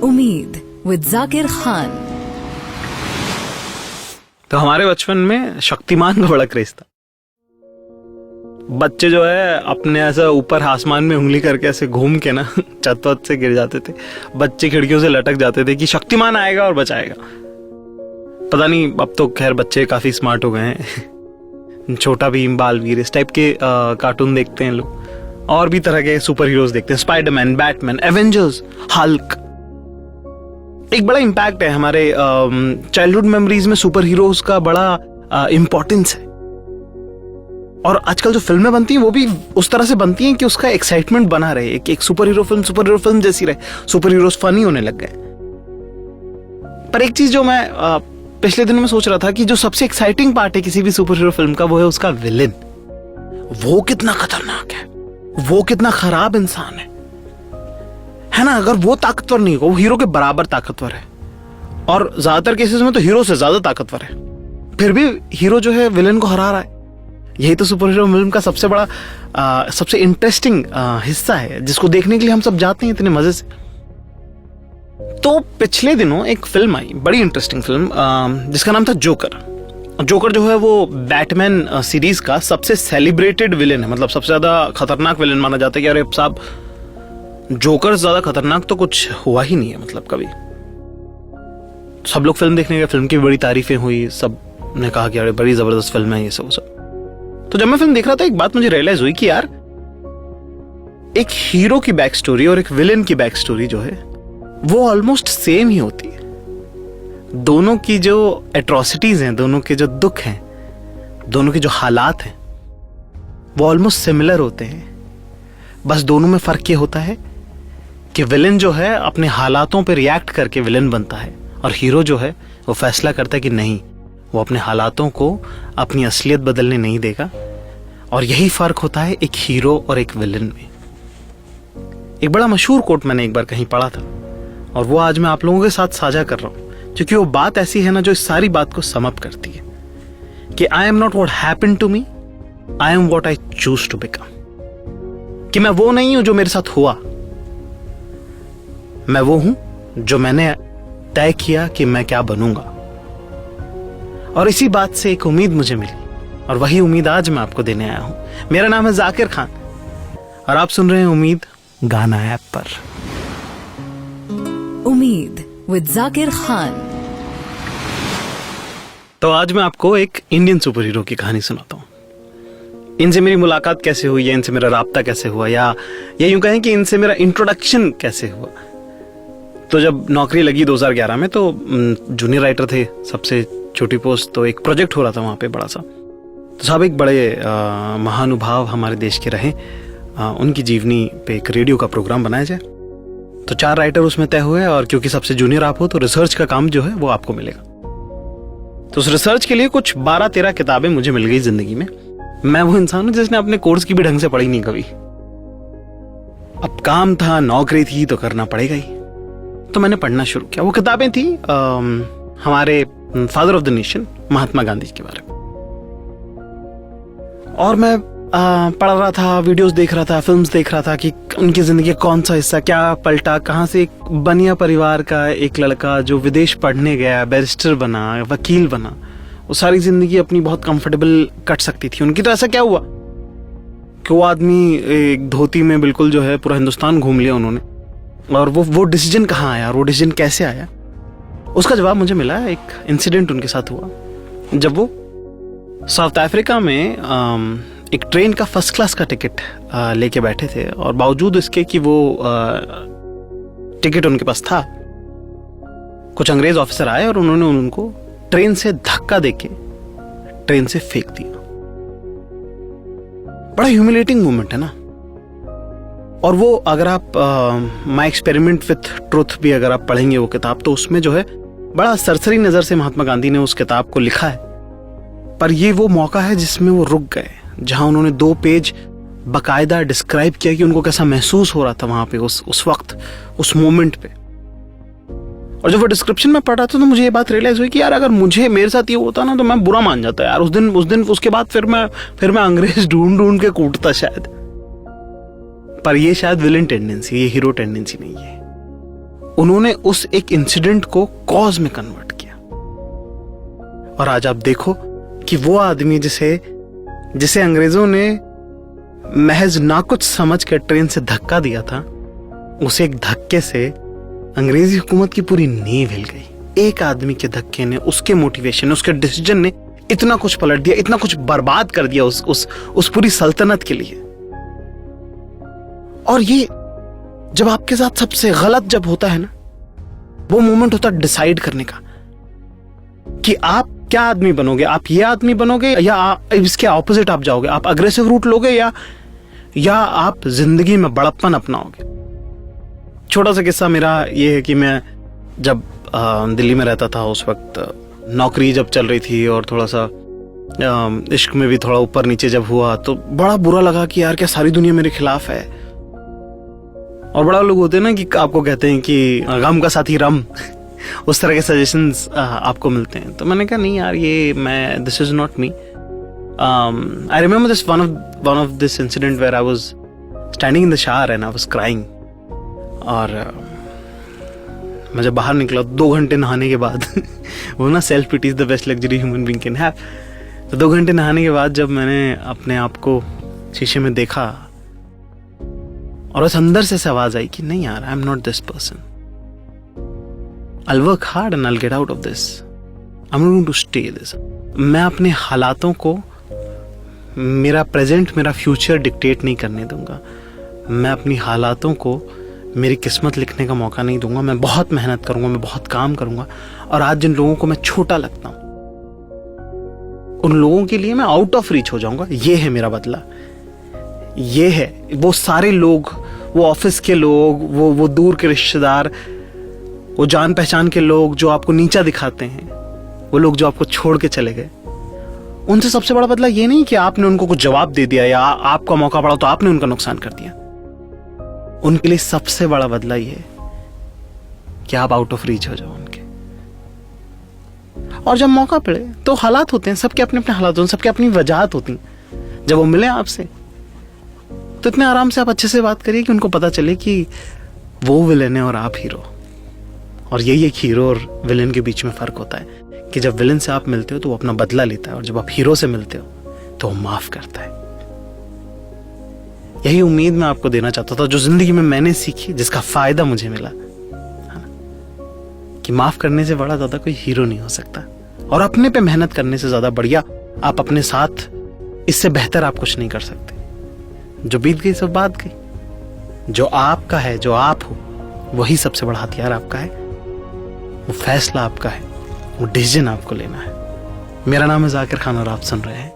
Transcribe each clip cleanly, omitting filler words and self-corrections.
उम्मीद विद जाकिर खान। तो हमारे बचपन में शक्तिमान का बड़ा क्रेज था। बच्चे जो है अपने ऐसा ऊपर आसमान में उंगली करके ऐसे घूम के ना छत वत से गिर जाते थे। बच्चे खिड़कियों से लटक जाते थे कि शक्तिमान आएगा और बचाएगा। पता नहीं, अब तो खैर बच्चे काफी स्मार्ट हो गए हैं। छोटा भीम, बालवीर, इस टाइप के कार्टून देखते हैं लोग, और भी तरह के सुपर हीरोज देखते हैं। Spiderman, Batman, Avengers, Hulk. एक बड़ा इम्पैक्ट है हमारे चाइल्डहुड मेमोरीज में। सुपर हीरोज का बड़ा इम्पोर्टेंस है। और आजकल जो फिल्में बनती हैं वो भी उस तरह से बनती हैं कि उसका एक्साइटमेंट बना रहे। एक सुपर हीरो फिल्म जैसी रहे। सुपर हीरोज फनी होने लग गए। पर एक चीज जो मैं पिछले दिनों में सोच रहा था कि जो सबसे एक्साइटिंग पार्ट है किसी भी सुपर हीरो फिल्म का, वो है उसका विलेन। वो कितना खतरनाक है, वो कितना खराब इंसान है ना। अगर वो ताकतवर नहीं हो, वो हीरो के बराबर ताकतवर है, और ज्यादातर केसेस में तो हीरो से ज्यादा ताकतवर है, फिर भी हीरो जो है विलेन को हरा रहा है। यही तो सुपर हीरो फिल्म का सबसे बड़ा सबसे इंटरेस्टिंग हिस्सा है, जिसको देखने के लिए हम सब जाते हैं इतने मजे से। तो पिछले दिनों एक फिल्म आई, बड़ी इंटरेस्टिंग फिल्म, जिसका नाम था जोकर। जोकर जो है वो बैटमैन सीरीज का सबसे सेलिब्रेटेड विलेन है। मतलब सबसे ज्यादा खतरनाक विलेन माना जाता है कि अरे साहब, जोकर से ज्यादा खतरनाक तो कुछ हुआ ही नहीं है। मतलब कभी सब लोग फिल्म देखने गए, फिल्म की बड़ी तारीफें हुई, सब ने कहा कि अरे बड़ी जबरदस्त फिल्म है ये सब। तो जब मैं फिल्म देख रहा था, एक बात मुझे रियलाइज हुई कि यार, एक हीरो की बैक स्टोरी और एक विलेन की बैक स्टोरी जो है वो ऑलमोस्ट सेम ही होती है। दोनों की जो एट्रोसिटीज हैं, दोनों के जो दुख हैं, दोनों के जो हालात हैं, वो ऑलमोस्ट सिमिलर होते हैं। बस दोनों में फर्क ये होता है कि विलेन जो है अपने हालातों पर रिएक्ट करके विलेन बनता है, और हीरो जो है वो फैसला करता है कि नहीं, वो अपने हालातों को अपनी असलियत बदलने नहीं देगा। और यही फर्क होता है एक हीरो और एक विलेन में। एक बड़ा मशहूर कोट मैंने एक बार कहीं पढ़ा था, और वो आज मैं आप लोगों के साथ साझा कर रहा हूं, क्योंकि वो बात ऐसी है ना जो इस सारी बात को सम अप करती है कि I am not what happened to me, I am what I choose to become. कि मैं वो नहीं हूं जो मेरे साथ हुआ, मैं वो हूं जो मैंने तय किया कि मैं क्या बनूंगा। और इसी बात से एक उम्मीद मुझे मिली, और वही उम्मीद आज मैं आपको देने आया हूं। मेरा नाम है जाकिर खान, और आप सुन रहे हैं उम्मीद गाना ऐप पर। उम्मीद विद जाकिर खान। तो आज मैं आपको एक इंडियन सुपर हीरो की कहानी सुनाता हूं। इनसे मेरी मुलाकात कैसे हुई, या इनसे मेरा राब्ता कैसे हुआ, या यूं कहें कि इनसे मेरा इंट्रोडक्शन कैसे हुआ। तो जब नौकरी लगी 2011 में, तो जूनियर राइटर थे, सबसे छोटी पोस्ट। तो एक प्रोजेक्ट हो रहा था वहां पे बड़ा सा। तो साहब एक बड़े महानुभाव हमारे देश के रहे, उनकी जीवनी पे एक रेडियो का प्रोग्राम बनाया जाए। तो 4 राइटर उसमें तय हुए, और क्योंकि सबसे जूनियर आप हो तो रिसर्च का काम जो है वो आपको मिलेगा। तो उस रिसर्च के लिए कुछ 12-13 किताबें मुझे मिल गई जिंदगी में। मैं वो इंसान हूं जिसने अपने कोर्स की भी ढंग से पढ़ी नहीं कभी। अब काम था, नौकरी थी, तो करना पड़ेगा ही। तो मैंने पढ़ना शुरू किया। वो किताबें थी हमारे father of the nation, Mahatma Gandhi के बारे में। और मैं पढ़ रहा था, वीडियोस देख रहा था, फिल्म्स देख रहा था कि उनकी जिंदगी का कौन सा हिस्सा क्या पलटा, कहां से एक बनिया परिवार का एक लड़का जो विदेश पढ़ने गया, बैरिस्टर बना, वकील बना, वो सारी जिंदगी अपनी बहुत कंफर्टेबल कट सकती थी उनकी। तो ऐसा क्या हुआ कि वो आदमी एक धोती में बिल्कुल जो है पूरा हिंदुस्तान घूम लिया उन्होंने। और वो डिसीजन कहाँ आया, और वो डिसीजन कैसे आया, उसका जवाब मुझे मिला। एक इंसिडेंट उनके साथ हुआ जब वो साउथ अफ्रीका में एक ट्रेन का फर्स्ट क्लास का टिकट लेके बैठे थे, और बावजूद इसके कि वो टिकट उनके पास था, कुछ अंग्रेज ऑफिसर आए और उन्होंने उनको ट्रेन से धक्का देके ट्रेन से फेंक दिया। बड़ा ह्यूमिलेटिंग मोमेंट है ना। और वो अगर आप माय एक्सपेरिमेंट विथ ट्रुथ भी अगर आप पढ़ेंगे वो किताब, तो उसमें जो है बड़ा सरसरी नजर से महात्मा गांधी ने उस किताब को लिखा है। पर ये वो मौका है जिसमें वो रुक गए, जहां उन्होंने 2 पेज बकायदा डिस्क्राइब किया कि उनको कैसा महसूस हो रहा था वहां पे उस वक्त, उस मोमेंट पे। और जब वो डिस्क्रिप्शन में पढ़ा था तो मुझे ये बात रियलाइज हुई कि यार अगर मेरे साथ ये होता ना तो मैं बुरा मान जाता यार। उस दिन उसके बाद फिर मैं अंग्रेज ढूंढ के कूटता शायद। पर ये शायद विलेन टेंडेंसी, ये हीरो टेंडेंसी नहीं है। उन्होंने उस एक इंसिडेंट को कॉज में कन्वर्ट किया। और आज आप देखो कि वो आदमी जिसे अंग्रेजों ने महज ना कुछ समझ कर ट्रेन से धक्का दिया था, उसे एक धक्के से अंग्रेजी हुकूमत की पूरी नींव हिल गई। एक आदमी के धक्के ने, उसके मोटिवेशन ने, उसके डिसीजन ने इतना कुछ पलट दिया, इतना कुछ बर्बाद कर दिया उस पूरी सल्तनत के लिए। और ये जब आपके साथ सबसे गलत जब होता है ना, वो मोमेंट होता है डिसाइड करने का कि आप क्या आदमी बनोगे। आप ये आदमी बनोगे या इसके ऑपोजिट आप जाओगे। आप अग्रेसिव रूट लोगे या आप जिंदगी में बड़प्पन अपनाओगे। छोटा सा किस्सा मेरा ये है कि मैं जब दिल्ली में रहता था, उस वक्त नौकरी जब चल रही थी और थोड़ा सा इश्क में भी थोड़ा ऊपर नीचे जब हुआ, तो बड़ा बुरा लगा कि यार क्या सारी दुनिया मेरे खिलाफ है। और बड़ा लोग होते हैं ना कि आपको कहते हैं कि गम का साथी रम उस तरह के सजेशंस आपको मिलते हैं। तो मैंने कहा नहीं यार, ये मैं this is not me. I remember this one of this incident where I was standing in the shower and I was crying. और मैं जब बाहर निकला 2 घंटे नहाने के बाद वो ना self pity is the best luxury human being can have. तो 2 घंटे नहाने के बाद जब मैंने अपने आप को शीशे में देखा और उस अंदर से आवाज आई कि नहीं यार, आई am not this person, I'll work hard and I'll get out of this. I'm not going to stay this. मैं अपने हालातों को मेरा प्रेजेंट, मेरा फ्यूचर डिक्टेट नहीं करने दूंगा। मैं अपनी हालातों को मेरी किस्मत लिखने का मौका नहीं दूंगा। मैं बहुत मेहनत करूंगा, मैं बहुत काम करूंगा। और आज जिन लोगों को मैं छोटा लगता हूं, उन लोगों के लिए मैं आउट ऑफ रीच हो जाऊंगा। ये है मेरा बदला। ये है वो सारे लोग, वो ऑफिस के लोग, वो दूर के रिश्तेदार, वो जान पहचान के लोग जो आपको नीचा दिखाते हैं, वो लोग जो आपको छोड़ के चले गए, उनसे सबसे बड़ा बदला ये नहीं कि आपने उनको कुछ जवाब दे दिया या आपका मौका पड़ा तो आपने उनका नुकसान कर दिया। उनके लिए सबसे बड़ा बदला ये है कि आप आउट ऑफ रीच हो जाओ उनके। और जब मौका पड़े तो हालात होते हैं, सबके अपने अपने हालात होते हैं, सबके अपनी वजहात होती हैं। जब वो मिले आपसे तो इतने आराम से आप अच्छे से बात करिए कि उनको पता चले कि वो विलेन है और आप हीरो। और यही एक हीरो और विलेन के बीच में फर्क होता है कि जब विलेन से आप मिलते हो तो वो अपना बदला लेता है, और जब आप हीरो से मिलते हो तो वो माफ करता है। यही उम्मीद मैं आपको देना चाहता था, जो जिंदगी में मैंने सीखी, जिसका फायदा मुझे मिला, है ना, कि माफ करने से बड़ा ज्यादा कोई हीरो नहीं हो सकता। और अपने पे मेहनत करने से ज्यादा बढ़िया आप अपने साथ, इससे बेहतर आप कुछ नहीं कर सकते। जो बीत गई सब बात गई। जो आपका है, जो आप हो, वही सबसे बड़ा हथियार आपका है। वो फैसला आपका है, वो डिसीजन आपको लेना है। मेरा नाम है जाकिर खान और आप सुन रहे हैं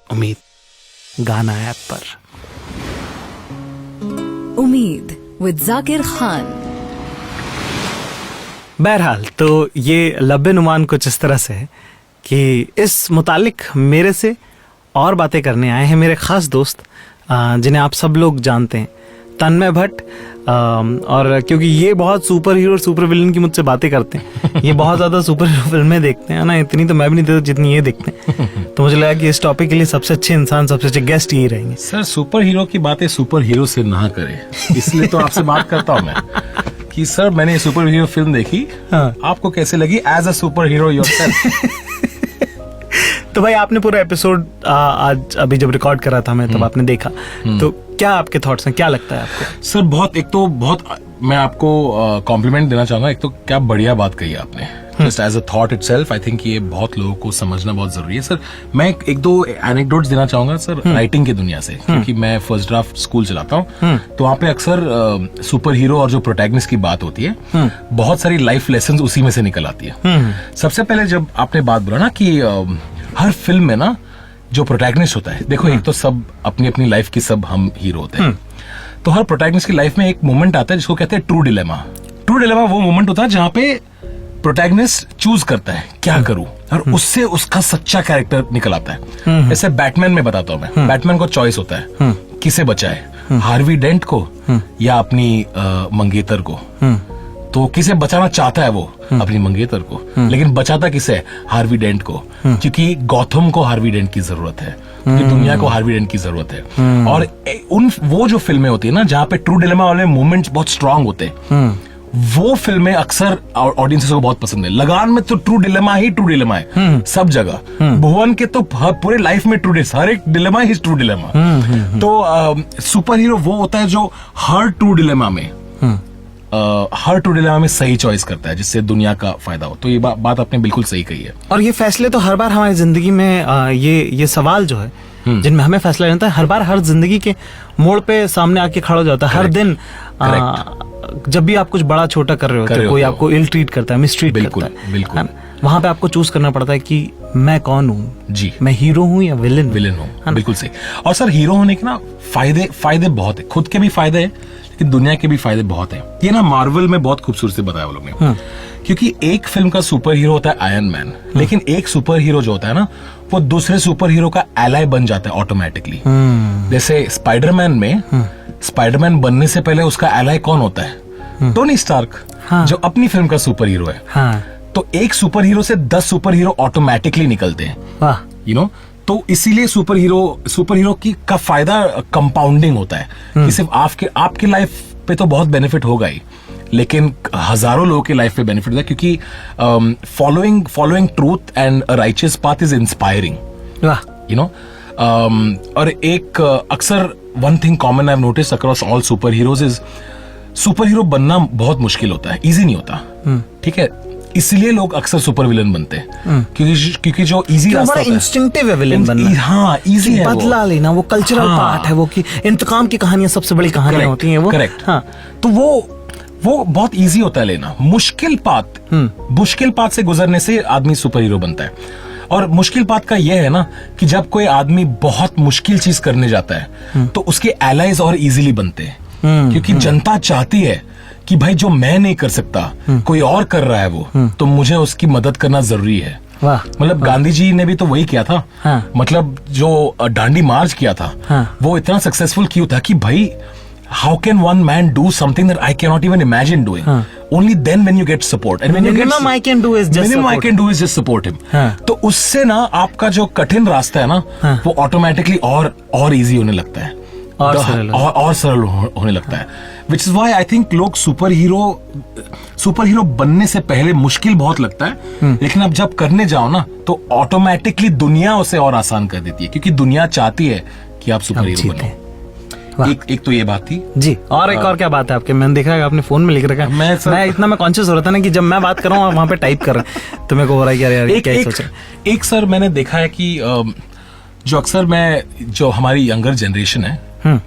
उम्मीद गाना ऐप पर। उम्मीद विद जाकिर खान। बहरहाल, तो ये लब्बे नुमान कुछ इस तरह से है कि इस मुतालिक मेरे से और बातें करने आए हैं मेरे खास दोस्त, जिन्हें आप सब लोग जानते हैं, तन्मय भट्ट। और क्योंकि ये बहुत सुपर हीरो और सुपर विलन की मुझसे बातें करते हैं, ये बहुत ज्यादा सुपर हीरो फिल्में देखते हैं ना, इतनी तो मैं भी नहीं देता जितनी ये देखते हैं। तो मुझे लगा कि इस टॉपिक के लिए सबसे अच्छे इंसान, सबसे अच्छे गेस्ट यही रहेंगे। सर, सुपर हीरो की बातें सुपर हीरो से ना करें, इसलिए तो आपसे बात करता हूँ मैं कि सर मैंने सुपर हीरो फिल्म देखी, आपको कैसे लगी as a superhero yourself? तो भाई आपने पूरा एपिसोड आज अभी जब रिकॉर्ड करा था मैं, तब आपने देखा, तो क्या आपके थॉट्स हैं, क्या लगता है आपको? सर बहुत मैं आपको कॉम्प्लीमेंट देना चाहूंगा। एक तो क्या बढ़िया बात कही आपने, just as a thought itself. I think ये बहुत लोगों को समझना बहुत जरूरी है। सर मैं एक दो एनेक्डोट्स देना चाहूंगा सर, राइटिंग की दुनिया से, क्योंकि मैं फर्स्ट ड्राफ्ट स्कूल चलाता हूँ, तो वहाँ पे अक्सर सुपर हीरो और जो प्रोटैगनिस्ट की बात होती है, बहुत सारी लाइफ लेसन उसी में से निकल आती है। सबसे पहले जब आपने बात बोला ना कि हर फिल्म में ना जो प्रोटैगनिस्ट होता है, देखो एक तो सब अपनी अपनी लाइफ की सब हम हीरो होते हैं, तो हर प्रोटैगनिस्ट की लाइफ में एक मोमेंट आता है जिसको कहते हैं ट्रू डिलेमा। ट्रू डिलेमा वो मोमेंट होता है जहां पे प्रोटैगनिस्ट चूज करता है क्या करूं, और उससे उसका सच्चा कैरेक्टर निकल आता है। जैसे बैटमैन में बताता हूं मैं, बैटमैन को चॉइस होता है किसे बचाए, हार्वी डेंट को या अपनी मंगेतर को। तो किसे बचाना चाहता है वो, अपनी मंगेतर को, लेकिन बचाता किसे है, हार्वी डेंट को, क्योंकि गॉथम को हार्वी डेंट की जरूरत है, क्योंकि दुनिया को हार्वी डेंट की जरूरत है। और वो जो फिल्में होती है ना जहाँ पे ट्रू डिलेमा वाले मोमेंट्स बहुत स्ट्रांग होते हैं, वो फिल्में अक्सर ऑडियंसेस को बहुत पसंद है। लगान में तो ट्रू डिलेमा ही ट्रू डिलेमा है सब जगह। भुवन के तो पूरे लाइफ में ट्रू डिलेमा, हर एक डिलेमा ही ट्रू डिलेमा। तो सुपर हीरो वो होता है जो हर ट्रू डिलेमा में सही चॉइस करता है जिससे दुनिया का फायदा हो। तो ये बात आपने बिल्कुल सही कही है। और ये फैसले तो हर बार हमारी जिंदगी में ये सवाल जो है जिनमें हमें फैसला लेना है, हर बार हर जिंदगी के मोड़ पे सामने आके खड़ा हो जाता है। हर दिन जब भी आप कुछ बड़ा छोटा कर रहे हो, कोई आपको इल ट्रीट करता है, मिसट्रीट करता है, बिल्कुल वहां पे आपको चूज करना पड़ता है कि मैं कौन हूँ जी, मैं हीरो हूँ या विलेन हूँ। बिल्कुल सही। और सर हीरो होने के ना फायदे बहुत है, खुद के भी फायदे है लेकिन दुनिया के भी फायदे बहुत हैं। ये ना मार्वल में बहुत खूबसूरत से बताया वो लोग ने, क्योंकि एक फिल्म का सुपर हीरो होता है आयरन मैन, लेकिन एक सुपर हीरो जो होता है ना वो दूसरे सुपर हीरो का एलाय बन जाता है ऑटोमेटिकली। जैसे स्पाइडरमैन में स्पाइडरमैन बनने से पहले उसका एलाय कौन होता है? टोनी स्टार्क, जो अपनी फिल्म का सुपर हीरो है। तो एक सुपर हीरो से 10 सुपर हीरो ऑटोमेटिकली निकलते हैं, यू नो। तो इसीलिए सुपर हीरो की का फायदा कंपाउंडिंग होता है कि सिर्फ आपके लाइफ पे तो बहुत बेनिफिट होगा ही, लेकिन हजारों लोगों की लाइफ पे बेनिफिट होता है, क्योंकि following truth and righteous path is inspiring, you know. और एक अक्सर one thing common I have noticed across all super heroes is super hero बनना बहुत मुश्किल होता है, इजी नहीं होता, ठीक है। इसलिए लोग अक्सर सुपर विलन बनते हैं, क्योंकि जो इजी रास्ता होता है, इंस्टिंक्टिव है विलेन बनना। हाँ, इजी है, बदला लेना, वो कल्चरल पार्ट है, वो कि इंतकाम की कहानियां सबसे बड़ी कहानियां होती हैं वो। करेक्ट। हाँ, तो वो बहुत इजी होता है लेना। मुश्किल पाथ से गुजरने से आदमी सुपर हीरो बनता है। और मुश्किल बात का यह है ना कि जब कोई आदमी बहुत मुश्किल चीज करने जाता है तो उसके एलाइज और इजीली बनते हैं, क्योंकि जनता चाहती है कि भाई जो मैं नहीं कर सकता कोई और कर रहा है वो, तो मुझे उसकी मदद करना जरूरी है। मतलब गांधी जी ने भी तो वही किया था। मतलब जो डांडी मार्च किया था वो इतना सक्सेसफुल क्यों था कि भाई how can one man do something that I cannot even imagine doing? Only then when you get support. And when minimum I can do is just support him. तो उससे ना आपका जो कठिन रास्ता है ना वो ऑटोमेटिकली और इजी होने लगता है, और सरल होने लगता है। Which is why I think लोग सुपर हीरो बनने से पहले मुश्किल बहुत लगता है, लेकिन अब जब करने जाओ ना तो ऑटोमेटिकली दुनिया उसे और आसान कर देती है, क्योंकि दुनिया चाहती है कि आप सुपर हीरो बनो। एक तो ये बात थी जी। और एक और क्या बात है आपके? मैंने देखा है आपने फोन में लिख रखा है। मैं कॉन्शियस हो रहा था ना कि जब मैं बात कर रहा हूँ वहां पे टाइप कर रहे हैं, तो मेरे को हो रहा है कि यार क्या सोच रहे। एक सर मैंने देखा है कि जो अक्सर जो हमारी यंगर जनरेशन है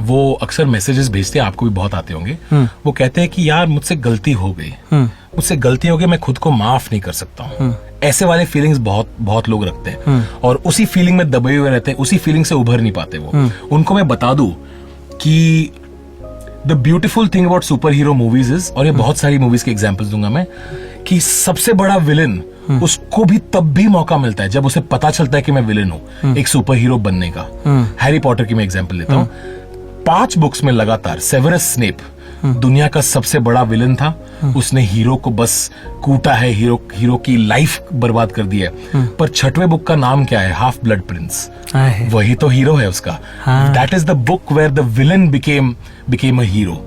वो अक्सर मैसेजेस भेजते हैं, आपको भी बहुत आते होंगे। वो कहते हैं कि यार मुझसे गलती हो गई, मैं खुद को माफ नहीं कर सकता हूँ। ऐसे वाले फीलिंग्स बहुत लोग रखते हैं और उसी फीलिंग में दबे हुए रहते हैं, उसी फीलिंग से उभर नहीं पाते वो। उनको मैं बता दूं कि the beautiful thing about super hero movies is, और ये बहुत सारी मूवीज के एग्जांपल्स दूंगा मैं, कि सबसे बड़ा विलन उसको भी तब भी मौका मिलता है जब उसे पता चलता है कि मैं विलन हूं एक सुपर हीरो बनने का। हैरी पॉटर की मैं एग्जांपल लेता हूं। 5 बुक्स में लगातार सेवेरस स्नेप दुनिया का सबसे बड़ा विलन था। उसने हीरो को बस कूटा है, हीरो की लाइफ बर्बाद कर दी है। पर 6वें बुक का नाम क्या है? Half Blood Prince. वही तो हीरो है उसका। That is the book where the villain became a hero.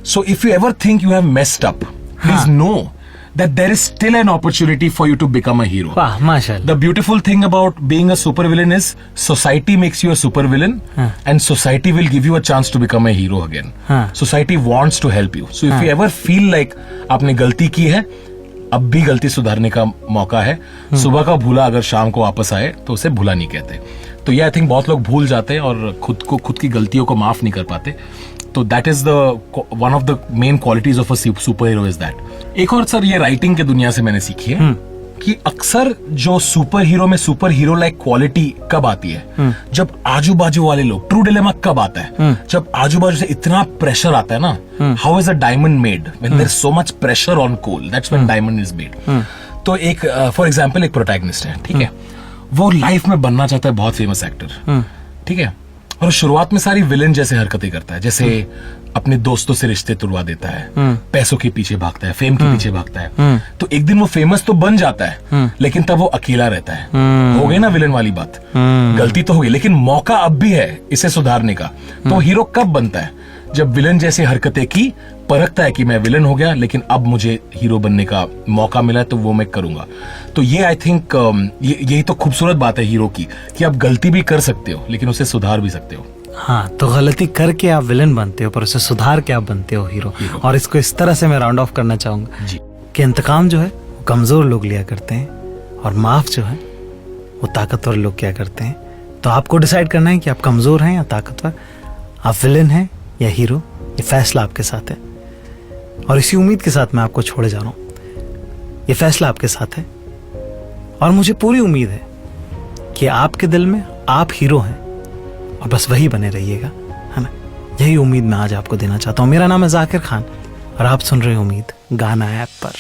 So if you ever think you have messed up, please know that there is still an opportunity for you to become a hero. The beautiful thing about being a supervillain is society makes you a supervillain, and society will give you a chance to become a hero again. Society wants to help you. So if you ever feel like आपने गलती की है, अब भी गलती सुधारने का मौका है। सुबह का भूला अगर शाम को वापस आए तो उसे भूला नहीं कहते। तो ये आई थिंक बहुत लोग भूल जाते हैं और खुद की गलतियों को माफ नहीं कर पाते। तो that is one of the main qualities of a super hero is that. एक और सर ये राइटिंग के दुनिया से मैंने सीखी है कि अक्सर जो सुपर हीरो में सुपर हीरो लाइक क्वालिटी कब आती है? जब आजू बाजू वाले लोग, ट्रू डिलेमा कब आता है? जब आजू बाजू से इतना प्रेशर आता है ना। How is a diamond made when there is so much pressure on coal? That's when diamond is made. तो एक फॉर एग्जांपल एक प्रोटैगनिस्ट है, ठीक है, वो लाइफ में बनना चाहता है बहुत फेमस एक्टर, ठीक है, और शुरुआत में सारी विलेन जैसे हरकतें करता है, जैसे अपने दोस्तों से रिश्ते तुड़वा देता है, पैसों के पीछे भागता है, फेम के पीछे भागता है। तो एक दिन वो फेमस तो बन जाता है, लेकिन तब वो अकेला रहता है। हो गई ना विलेन वाली बात। गलती तो हो गई, लेकिन मौका अब भी है इसे सुधारने का। तो हीरो कब बनता है? जब विलन जैसी हरकतें की, परखता है कि मैं विलन हो गया लेकिन अब मुझे हीरो बनने का मौका मिला है तो वो मैं करूंगा। तो ये आई थिंक यही तो खूबसूरत बात है हीरो की, कि आप गलती भी कर सकते हो लेकिन उसे सुधार भी सकते हो। हाँ, तो गलती करके आप विलन बनते हो पर उसे सुधार के आप बनते हो हीरो। और इसको इस तरह से मैं राउंड ऑफ करना चाहूंगा जी कि इंतकाम जो है वो कमजोर लोग लिया करते हैं और माफ जो है वो ताकतवर लोग किया करते हैं। तो आपको डिसाइड करना है कि आप कमजोर हैं या ताकतवर, आप विलन हैं या हीरो। ये फैसला आपके साथ है और इसी उम्मीद के साथ मैं आपको छोड़े जा रहा हूं। ये फैसला आपके साथ है और मुझे पूरी उम्मीद है कि आपके दिल में आप हीरो हैं और बस वही बने रहिएगा, है ना। यही उम्मीद मैं आज आपको देना चाहता हूं। मेरा नाम है जाकिर खान और आप सुन रहे हैं उम्मीद गाना ऐप पर।